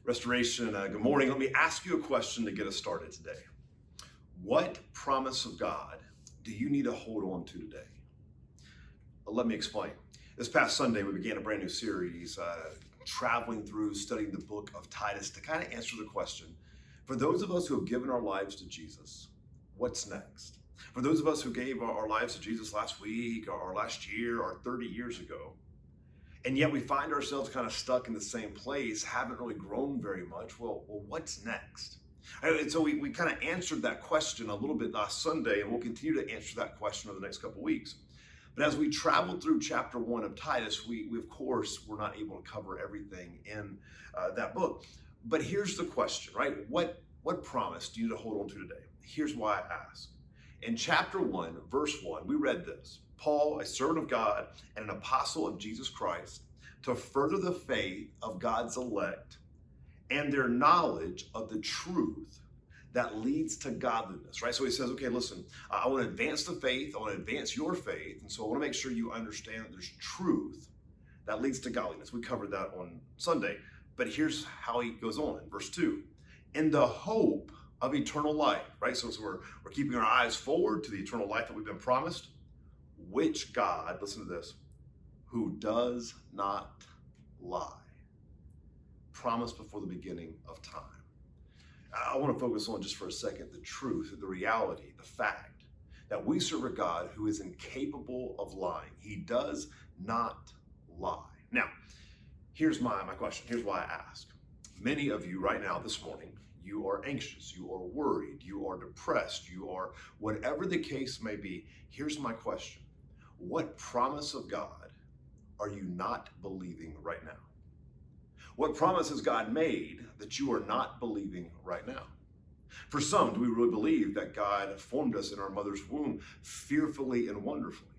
Restoration, good morning. Let me ask you a question to get us started today. What promise of God do you need to hold on to today? Let me explain. This past Sunday, we began a brand new series, traveling through, studying the book of Titus to kind of answer the question, for those of us who have given our lives to Jesus, what's next? For those of us who gave our lives to Jesus last week or last year or 30 years ago, and yet we find ourselves kind of stuck in the same place, haven't really grown very much. Well, what's next? And so we kind of answered that question a little bit last Sunday, and we'll continue to answer that question over the next couple of weeks. But as we traveled through chapter 1 of Titus, we of course were not able to cover everything in that book. But here's the question, right? What promise do you need to hold on to today? Here's why I ask. In chapter 1, verse 1, we read this: Paul, a servant of God and an apostle of Jesus Christ, to further the faith of God's elect and their knowledge of the truth that leads to godliness, right? So he says, okay, listen, I want to advance the faith. I want to advance your faith. And so I want to make sure you understand that there's truth that leads to godliness. We covered that on Sunday. But here's how he goes on in verse 2. In the hope of eternal life, right? So we're keeping our eyes forward to the eternal life that we've been promised, which God, listen to this, who does not lie, promised before the beginning of time. I want to focus on just for a second the truth, the reality, the fact that we serve a God who is incapable of lying. He does not lie. Now, here's my question. Here's why I ask. Many of you right now this morning, you are anxious, you are worried, you are depressed, you are whatever the case may be. Here's my question. What promise of God are you not believing right now? What promise has God made that you are not believing right now? For some, do we really believe that God formed us in our mother's womb fearfully and wonderfully?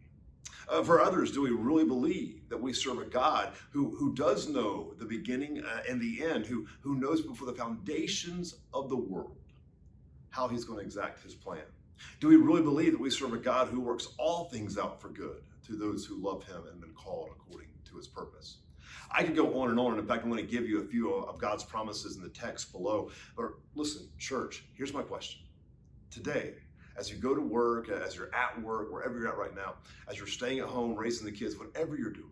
For others, do we really believe that we serve a God who does know the beginning and the end, who knows before the foundations of the world how he's going to exact his plan? Do we really believe that we serve a God who works all things out for good to those who love him and been called according to his purpose? I could go on and on. In fact, I'm going to give you a few of God's promises in the text below. But listen, church, here's my question. Today, as you go to work, as you're at work, wherever you're at right now, as you're staying at home, raising the kids, whatever you're doing,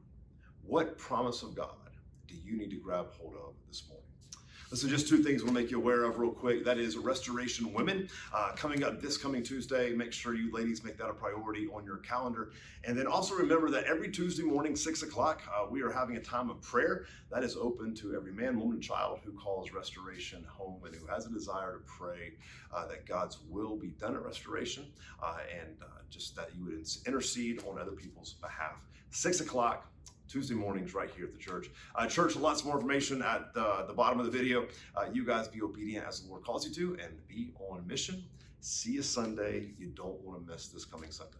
what promise of God do you need to grab hold of this morning? Listen, just two things we'll make you aware of real quick. That is Restoration Women coming up this coming Tuesday. Make sure you ladies make that a priority on your calendar. And then also remember that every Tuesday morning, 6 o'clock, we are having a time of prayer that is open to every man, woman, and child who calls Restoration home and who has a desire to pray that God's will be done at Restoration and just that you would intercede on other people's behalf. 6 o'clock. Tuesday mornings right here at the church. Church, lots more information at the bottom of the video. You guys be obedient as the Lord calls you to and be on mission. See you Sunday. You don't want to miss this coming Sunday.